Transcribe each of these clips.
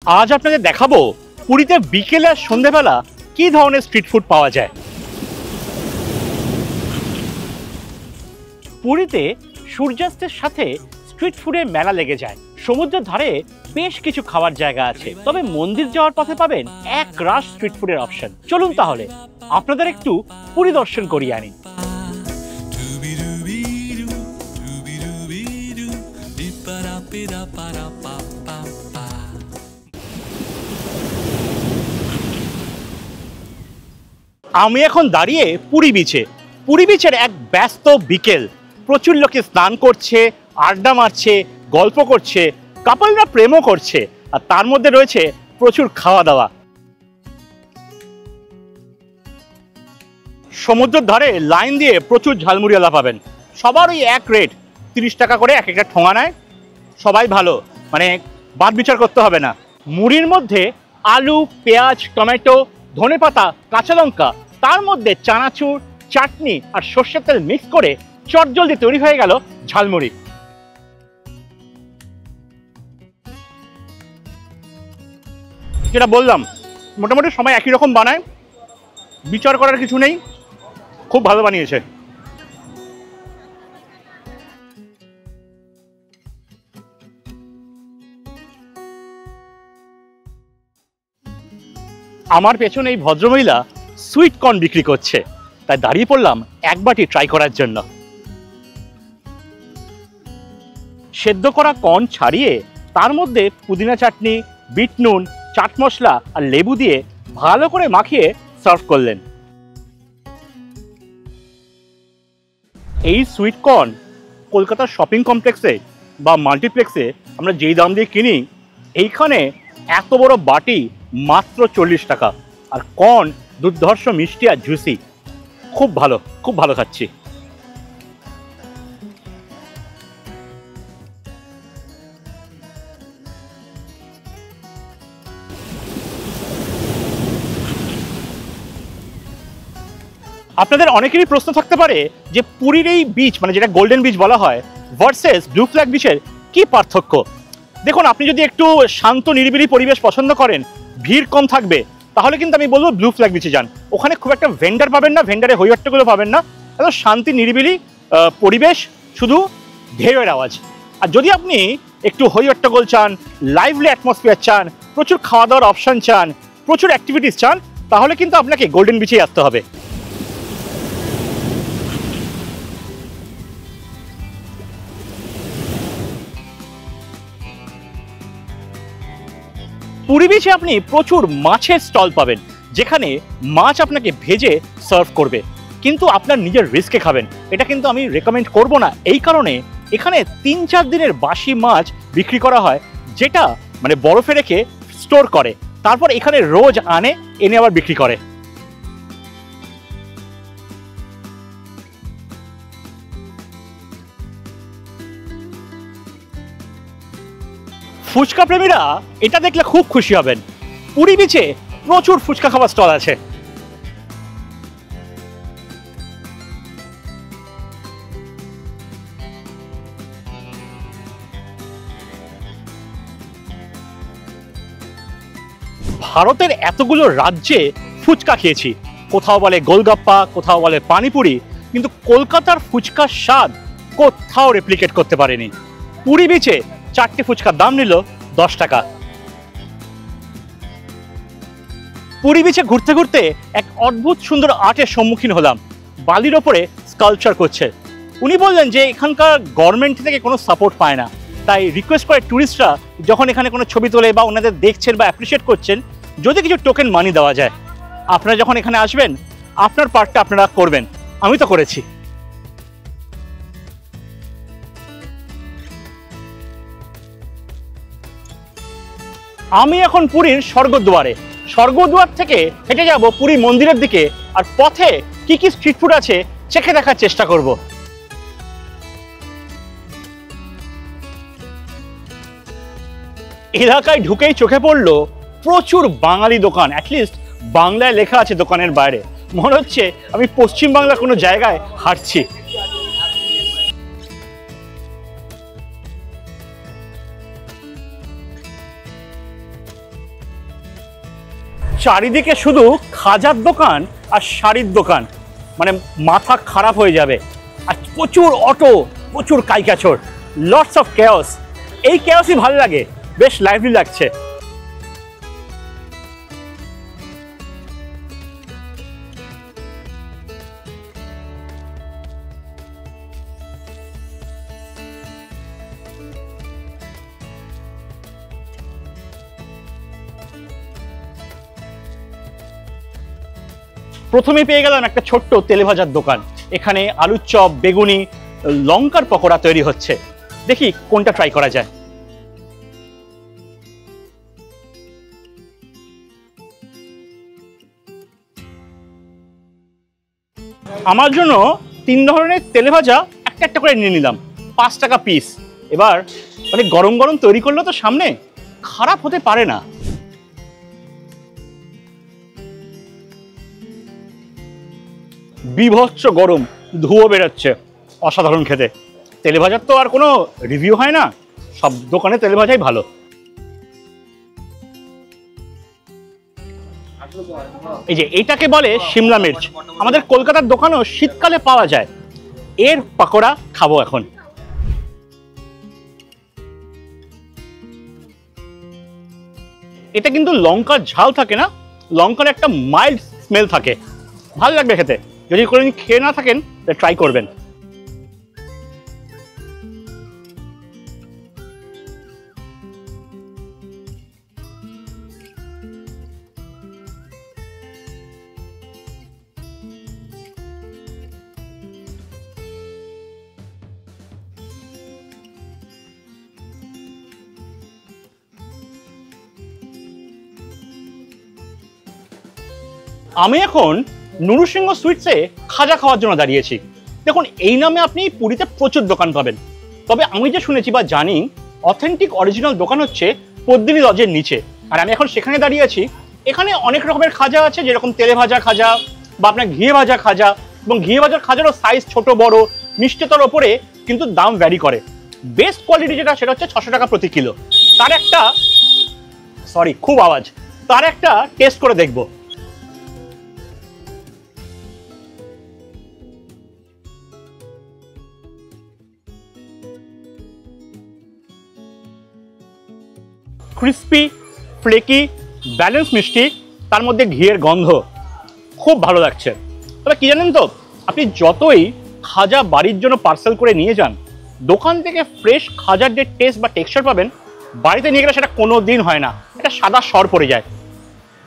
আজ আপনাদের দেখাবো পুরীতে বিকেলে আর সন্ধ্যেবেলা কি ধরনের স্ট্রিট ফুড পাওয়া যায়। পুরীতে সূর্যাস্তের সাথে স্ট্রিট ফুডের মেলা লেগে যায়। সমুদ্রের ধারে বেশ কিছু খাওয়ার জায়গা আছে, তবে মন্দির যাওয়ার পথে পাবেন এক রাশ স্ট্রিট ফুডের অপশন। চলুন তাহলে আপনাদের একটু পুরী দর্শন করিয়ে আনি। আমি এখন দাঁড়িয়ে পুরী বিচে। পুরী বিচের এক ব্যস্ত বিকেল, প্রচুর লোকে স্নান করছে, আড্ডা মারছে, গল্প করছে, কাপলরা প্রেমও করছে, আর তার মধ্যে রয়েছে প্রচুর খাওয়া দাওয়া। সমুদ্রের ধারে লাইন দিয়ে প্রচুর ঝালমুড়িওয়ালা পাবেন। সবার ওই এক রেট, 30 টাকা করে এক একটা ঠোঙা নেয়। সবাই ভালো, মানে বাদ বিচার করতে হবে না। মুড়ির মধ্যে আলু, পেঁয়াজ, টমেটো, ধনেপাতা, কাঁচা লঙ্কা, তার মধ্যে চানাচুর, চাটনি আর সর্ষের তেল মিক্স করে চটজলদি তৈরি হয়ে গেল ঝালমুড়ি। যেটা বললাম, মোটামুটি সবাই একই রকম বানায়, বিচার করার কিছু নেই, খুব ভালো বানিয়েছে। আমার পেছনে এই ভদ্রমহিলা সুইট কর্ন বিক্রি করছে, তাই দাঁড়িয়ে পড়লাম এক বাটি ট্রাই করার জন্য। সেদ্ধ করা কর্ন ছাড়িয়ে তার মধ্যে পুদিনা চাটনি, বিট নুন, চাট মশলা আর লেবু দিয়ে ভালো করে মাখিয়ে সার্ভ করলেন। এই সুইট কর্ন কলকাতার শপিং কমপ্লেক্সে বা মাল্টিপ্লেক্সে আমরা যেই দাম দিয়ে কিনি, এইখানে এত বড় বাটি মাত্র 40 টাকা। আর কর্ন দুর্ধর্ষ মিষ্টি আর জুসি, খুব ভালো, খুব ভালো খাচ্ছি। আপনাদের অনেকেরই প্রশ্ন থাকতে পারে যে পুরীর এই বিচ, মানে যেটা গোল্ডেন বিচ বলা হয়, ভার্সেস ব্লু ফ্ল্যাগ বিচের কি পার্থক্য। দেখুন, আপনি যদি একটু শান্ত নিরিবিলি পরিবেশ পছন্দ করেন, ভিড় কম থাকবে, তাহলে কিন্তু আমি বলবো ব্লু ফ্ল্যাগ বিচে যান। ওখানে খুব একটা ভেন্ডার পাবেন না, ভেন্ডারে হইহট্টগুলো পাবেন না, এত শান্তি নিরিবিলি পরিবেশ, শুধু ঢেউয়ের আওয়াজ। আর যদি আপনি একটু হইহট্টগোল চান, লাইভলি অ্যাটমসফিয়ার চান, প্রচুর খাওয়া দাওয়ার অপশান চান, প্রচুর অ্যাক্টিভিটিস চান, তাহলে কিন্তু আপনাকে গোল্ডেন বিচেই আসতে হবে। পুরী বিচে আপনি প্রচুর মাছের স্টল পাবেন, যেখানে মাছ আপনাকে ভেজে সার্ভ করবে, কিন্তু আপনার নিজের রিস্কে খাবেন। এটা কিন্তু আমি রেকমেন্ড করব না, এই কারণে এখানে 3-4 দিনের বাসি মাছ বিক্রি করা হয়, যেটা মানে বরফে রেখে স্টোর করে, তারপর এখানে রোজ এনে আবার বিক্রি করে। ফুচকা প্রেমীরা এটা দেখলে খুব খুশি হবেন। পুরী বিচে প্রচুর ফুচকা খাবার স্টল আছে। ভারতের এতগুলো রাজ্যে ফুচকা খেয়েছি, কোথাও বলে গোলগাপ্পা, কোথাও বলে পানিপুরি, কিন্তু কলকাতার ফুচকার স্বাদ কোথাও রেপ্লিকেট করতে পারেনি। পুরী বিচে 4টে ফুচকার দাম নিল 10 টাকা। পুরী বিচে ঘুরতে ঘুরতে এক অদ্ভুত সুন্দর আর্টের সম্মুখীন হলাম। বালির ওপরে স্কাল্পচার করছে। উনি বললেন যে এখানকার গভর্নমেন্ট থেকে কোনো সাপোর্ট পায় না, তাই রিকোয়েস্ট করে ট্যুরিস্টরা যখন এখানে কোনো ছবি তোলে বা ওনাদের দেখছেন বা অ্যাপ্রিসিয়েট করছেন, যদি কিছু টোকেন মানি দেওয়া যায়। আপনারা যখন এখানে আসবেন, আপনার পার্টটা আপনারা করবেন, আমি তো করেছি। আমি এখন পুরীর স্বর্গদ্বারে। স্বর্গদ্বার থেকে হেঁটে যাব পুরী মন্দিরের দিকে, আর পথে কি কি স্ট্রিট ফুড আছে চেখে দেখার চেষ্টা করব। এলাকায় ঢুকেই চোখে পড়লো প্রচুর বাঙালি দোকান, অ্যাটলিস্ট বাংলায় লেখা আছে দোকানের বাইরে। মনে হচ্ছে আমি পশ্চিম বাংলার কোনো জায়গায় হাঁটছি। চারিদিকে শুধু খাজার দোকান আর শাড়ির দোকান, মানে মাথা খারাপ হয়ে যাবে। আর প্রচুর অটো, প্রচুর কাইকাচর, লটস অফ কেওস। এই কেওসই ভালো লাগে, বেশ লাইভলি লাগছে। প্রথমে পেয়ে গেলাম একটা ছোট্ট তেলে ভাজার দোকান। এখানে আলুর চপ, বেগুনি, লঙ্কার পকোড়া তৈরি হচ্ছে। দেখি কোনটা ট্রাই করা যায়। আমার জন্য 3 ধরনের তেলে ভাজা একটা একটা করে নিয়ে নিলাম, 5 টাকা পিস। এবার মানে গরম গরম তৈরি করলে তো সামনে, খারাপ হতে পারে না। বিভৎস গরম, ধুয়ো বেরোচ্ছে, অসাধারণ খেতে। তেলে ভাজার তো আর কোনো রিভিউ হয় না, সব দোকানে তেলে ভাজাই ভালো। এই যে এটাকে বলে শিমলা মির্চ, আমাদের কলকাতার দোকানেও শীতকালে পাওয়া যায়। এর পকোড়া খাবো এখন। এটা কিন্তু লঙ্কার ঝাল থাকে না, লঙ্কার একটা মাইল্ড স্মেল থাকে, ভালো লাগবে খেতে। যদি কোনোদিন খেয়ে না থাকেন ট্রাই করবেন। আমি এখন নুরুসিংহ সুইটসে খাজা খাওয়ার জন্য দাঁড়িয়েছি। দেখুন, এই নামে আপনি পুরীতে প্রচুর দোকান পাবেন, তবে আমি যে শুনেছি বা জানি অথেন্টিক অরিজিনাল দোকান হচ্ছে পদ্মিনী লজের নিচে, আর আমি এখন সেখানে দাঁড়িয়ে আছি। এখানে অনেক রকমের খাজা আছে, যেরকম তেলে ভাজা খাজা বা আপনার ঘিয়ে ভাজা খাজা, এবং ঘিয়ে ভাজার খাজারও সাইজ ছোট বড়, মিষ্টিতার ওপরে কিন্তু দাম ভ্যারি করে। বেস্ট কোয়ালিটি যেটা, সেটা হচ্ছে 600 টাকা প্রতি কিলো। তার একটা খুব আওয়াজ, তার একটা টেস্ট করে দেখবো। ক্রিস্পি, ফ্লেকি, ব্যালেন্স মিষ্টি, তার মধ্যে ঘিয়ের গন্ধ, খুব ভালো লাগছে। তবে কি জানেন তো, আপনি যতই খাজা বাড়ির জন্য পার্সেল করে নিয়ে যান, দোকান থেকে ফ্রেশ খাজার যে টেস্ট বা টেক্সচার পাবেন, বাড়িতে নিয়ে গেলে সেটা কোনো দিন হয় না, এটা সাদা সর পড়ে যায়।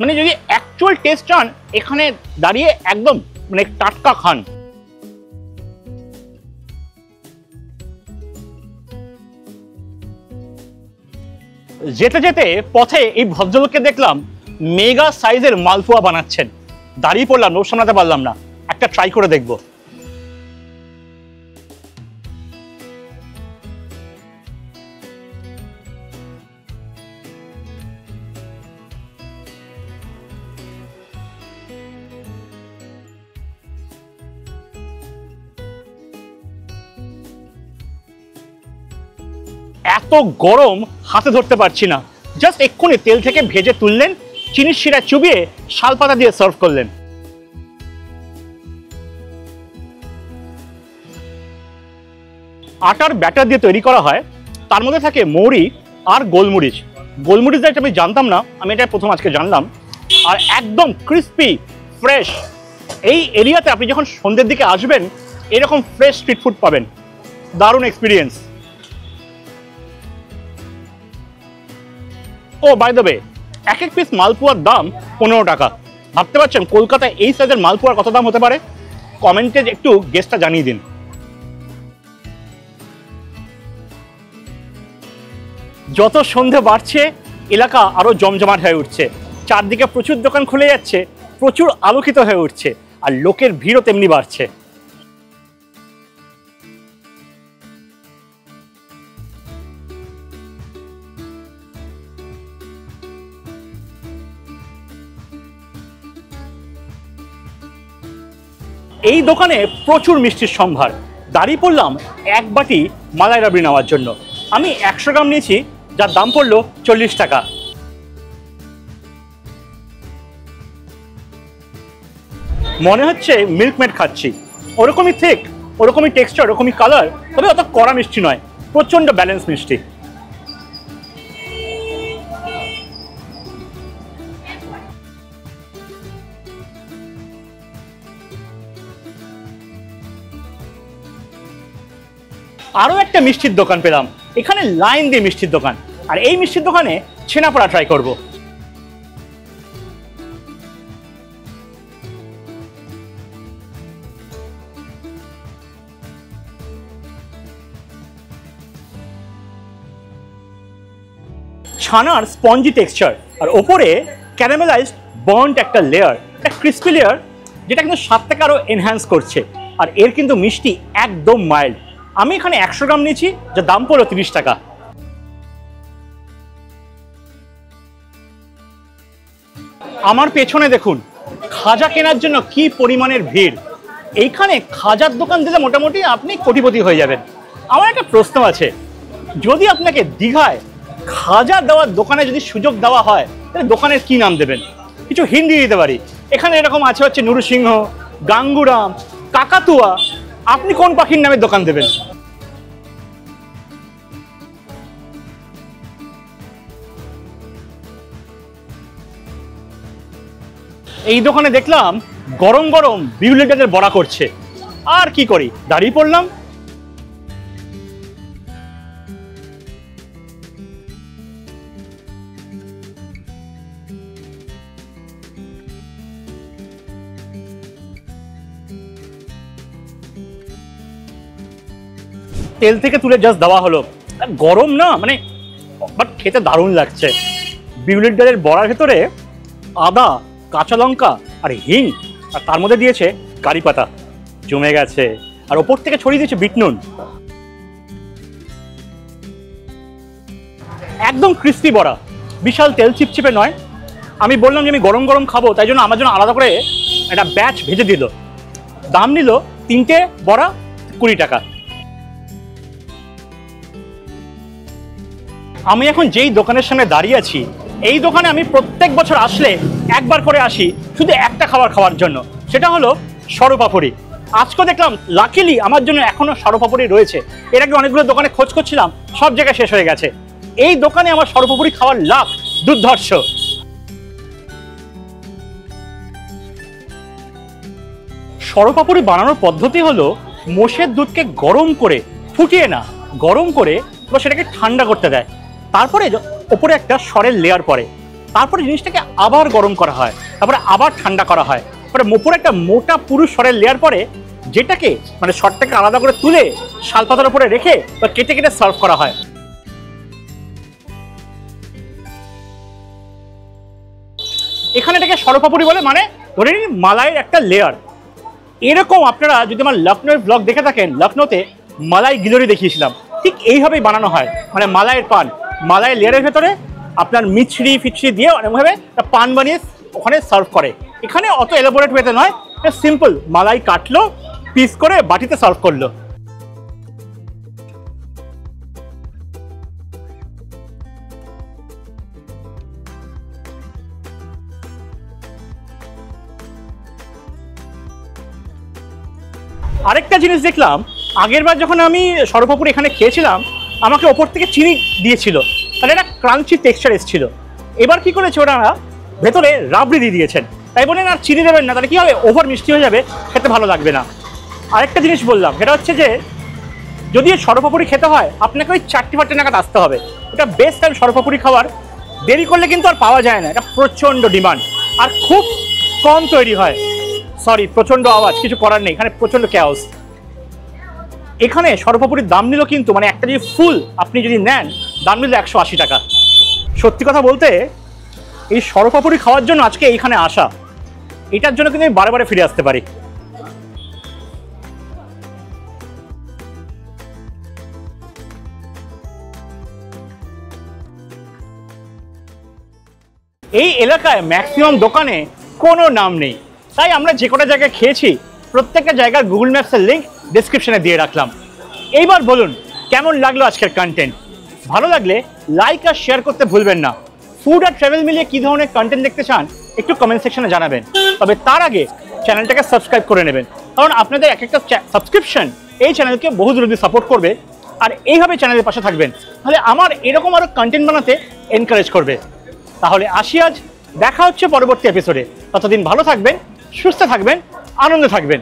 মানে যদি অ্যাকচুয়াল টেস্ট চান, এখানে দাঁড়িয়ে একদম মানে টাটকা খান। যেতে যেতে পথে এই ভদ্রলোককে দেখলাম মেগা সাইজের মালপোয়া বানাচ্ছেন। দাঁড়িয়ে পড়লাম, লোভ সামলাতে পারলাম না, একটা ট্রাই করে দেখবো। এত গরম হাতে ধরতে পারছি না, জাস্ট এক্ষুনি তেল থেকে ভেজে তুললেন, চিনির শিরা চুবিয়ে শালপাতা দিয়ে সার্ভ করলেন। আটার ব্যাটার দিয়ে তৈরি করা হয়, তার মধ্যে থাকে মৌরি আর গোলমরিচ। গোলমরিচ যেটা আমি জানতাম না, আমি এটা প্রথম আজকে জানলাম। আর একদম ক্রিস্পি, ফ্রেশ। এই এরিয়াতে আপনি যখন সন্ধ্যের দিকে আসবেন, এরকম ফ্রেশ স্ট্রিট ফুড পাবেন, দারুণ এক্সপিরিয়েন্স। ও বাই দ্য ওয়ে, এক এক পিস মালপোয়ার দাম 15 টাকা। ভাবতে পারছেন কলকাতায় এই সাইজের মালপোয়ার কত দাম হতে পারে? কমেন্টে একটু গেসটা জানিয়ে দিন। যত সন্ধে বাড়ছে, এলাকা আরো জমজমাট হয়ে উঠছে। চারদিকে প্রচুর দোকান খুলে যাচ্ছে, প্রচুর আলোকিত হয়ে উঠছে, আর লোকের ভিড়ও তেমনি বাড়ছে। এই দোকানে প্রচুর মিষ্টির সম্ভার। দাঁড়িয়ে পড়লাম এক বাটি মালাই রাবড়ি নেওয়ার জন্য। আমি 100 গ্রাম নিয়েছি, যার দাম পড়লো 40 টাকা। মনে হচ্ছে মিল্কমেড খাচ্ছি, ওরকমই ঠিক, ওরকমই টেক্সচার, ওরকমই কালার, তবে অত কড়া মিষ্টি নয়, প্রচণ্ড ব্যালেন্স মিষ্টি। আরও একটা মিষ্টির দোকান পেলাম, এখানে লাইন দিয়ে মিষ্টির দোকান, আর এই মিষ্টির দোকানে ছেনাপোড়া ট্রাই করব। ছানার স্পঞ্জি টেক্সচার, আর ওপরে ক্যারামেলাইজড বার্ন্ট একটা লেয়ার, একটা ক্রিস্পি লেয়ার, যেটা কিন্তু স্বাদটাকে আরও এনহ্যান্স করছে। আর এর কিন্তু মিষ্টি একদম মাইল্ড। আমি এখানে 100 গ্রাম নিয়েছি, যার দাম পড়লো 30 টাকা। আমার পেছনে দেখুন, খাজা কেনার জন্য কি পরিমাণের ভিড়। এইখানে খাজার দোকান দিলে মোটামুটি আপনি কোটিপতি হয়ে যাবেন। আমার একটা প্রশ্ন আছে, যদি আপনাকে দীঘায় খাজা দেওয়ার দোকানে যদি সুযোগ দেওয়া হয়, তাহলে দোকানের কি নাম দেবেন? কিছু হিন্ট দিয়ে দিতে পারি। এখানে এরকম আছে হচ্ছে নুরসিংহ, গাঙ্গুরাম, কাকাতুয়া, আপনি কোন পাখির নামে দোকান দেবেন? এই দোকানে দেখলাম গরম গরম বিউলিটাদের বড়া করছে, আর কি করি, দাঁড়িয়ে পড়লাম। তেল থেকে তুলে জাস্ট দেওয়া হলো, গরম না মানে, বাট খেতে দারুণ লাগছে। বিউলির ডালের বড়ার ভেতরে আদা, কাঁচা লঙ্কা আর হিং, আর তার মধ্যে দিয়েছে কারি পাতা, জমে গেছে। আর ওপর থেকে ছড়িয়ে দিয়েছে বিট নুন। একদম ক্রিস্পি বড়া, বিশাল তেল চিপচিপে নয়। আমি বললাম যে আমি গরম গরম খাবো, তাই জন্য আমার জন্য আলাদা করে একটা ব্যাচ ভেজে দিল। দাম নিল 3টে বড়া 20 টাকা। আমি এখন যেই দোকানের সামনে দাঁড়িয়ে আছি, এই দোকানে আমি প্রত্যেক বছর আসলে একবার করে আসি শুধু একটা খাবার খাওয়ার জন্য, সেটা হলো সরপাপড়ি। আজকে দেখলাম লাকিলি আমার জন্য এখনো সরপাপড়ি রয়েছে। এর আগে অনেকগুলো দোকানে খোঁজ করছিলাম, সব জায়গায় শেষ হয়ে গেছে। এই দোকানে আমার সরপাপড়ি খাওয়ার লাভ দুর্ধর্ষ। সরপাপড়ি বানানোর পদ্ধতি হলো মোষের দুধকে গরম করে, ফুটিয়ে না, গরম করে বা সেটাকে ঠান্ডা করতে দেয়। তারপরে ওপরে একটা সরের লেয়ার পড়ে, তারপরে জিনিসটাকে আবার গরম করা হয়, তারপরে আবার ঠান্ডা করা হয়, তারপরে ওপরে একটা মোটা পুরু সরের লেয়ার পড়ে, যেটাকে মানে সরটাকে আলাদা করে তুলে শালপাতার উপরে রেখে বা কেটে কেটে সার্ভ করা হয়। এখানে এটাকে সরপাপড়ি বলে, মানে ধরে নিন মালাইয়ের একটা লেয়ার। এরকম আপনারা যদি আমার লখনৌর ব্লগ দেখে থাকেন, লখনৌতে মালাই গিলোরি দেখিয়েছিলাম, ঠিক এইভাবেই বানানো হয়। মানে মালাইয়ের পান, মালাই লেয়ারের ভেতরে আপনার মিছরি ফিছরি দিয়ে অনেকভাবে পান বানিয়ে ওখানে সার্ভ করে। এখানে অত এলাবোরেট ওয়েতে নয়, সিম্পল মালাই কাটলো, পিস করে বাটিতে সার্ভ করলো। আরেকটা জিনিস দেখলাম, আগের বার যখন আমি সরপাপড়ি এখানে খেয়েছিলাম, আমাকে ওপর থেকে চিনি দিয়েছিল, তাহলে একটা ক্রাঞ্চি টেক্সচার এসেছিল। এবার কি করেছে ওনারা, ভেতরে রাবড়ি দিয়ে দিয়েছেন। তাই বলেন আর চিনি দেবেন না, তাহলে কি হবে, ওভার মিষ্টি হয়ে যাবে, খেতে ভালো লাগবে না। আরেকটা জিনিস বললাম, সেটা হচ্ছে যে যদি সরপাপড়ি খেতে হয় আপনাকে ওই 4টে নাগাদ আসতে হবে। এটা বেস্ট টাইম সরপাপড়ি খাওয়ার, দেরি করলে কিন্তু আর পাওয়া যায় না। এটা প্রচণ্ড ডিমান্ড আর খুব কম তৈরি হয়। সরি, প্রচণ্ড আওয়াজ, কিছু করার নেই, এখানে প্রচণ্ড ক্যাওস। এখানে সরপাপড়ির দাম নিল কিন্তু, মানে একটা যদি ফুল আপনি যদি নেন, দাম নিল 180 টাকা। সত্যি কথা বলতে এই সরপাপড়ি খাওয়ার জন্য আজকে এইখানে আসা, এটার জন্য কিন্তু আমি বারে বারে ফিরে আসতে পারি। এই এলাকায় ম্যাক্সিমাম দোকানে কোনো নাম নেই, তাই আমরা যে কটা জায়গায় খেয়েছি প্রত্যেকটা জায়গার গুগল ম্যাপসের লিঙ্ক ডেসক্রিপশনে দিয়ে রাখলাম। এইবার বলুন কেমন লাগলো আজকের কন্টেন্ট। ভালো লাগলে লাইক আর শেয়ার করতে ভুলবেন না। ফুড আর ট্রাভেল মিলিয়ে কী ধরনের কন্টেন্ট দেখতে চান একটু কমেন্ট সেকশনে জানাবেন। তবে তার আগে চ্যানেলটাকে সাবস্ক্রাইব করে নেবেন, কারণ আপনাদের এক একটা সাবস্ক্রিপশন এই চ্যানেলকে বহু দূর সাপোর্ট করবে। আর এইভাবে চ্যানেলের পাশে থাকবেন, তাহলে আমার এরকম আরও কন্টেন্ট বানাতে এনকারেজ করবে। তাহলে আসি আজ, দেখা হচ্ছে পরবর্তী এপিসোডে। ততদিন ভালো থাকবেন, সুস্থ থাকবেন, আনন্দে থাকবেন।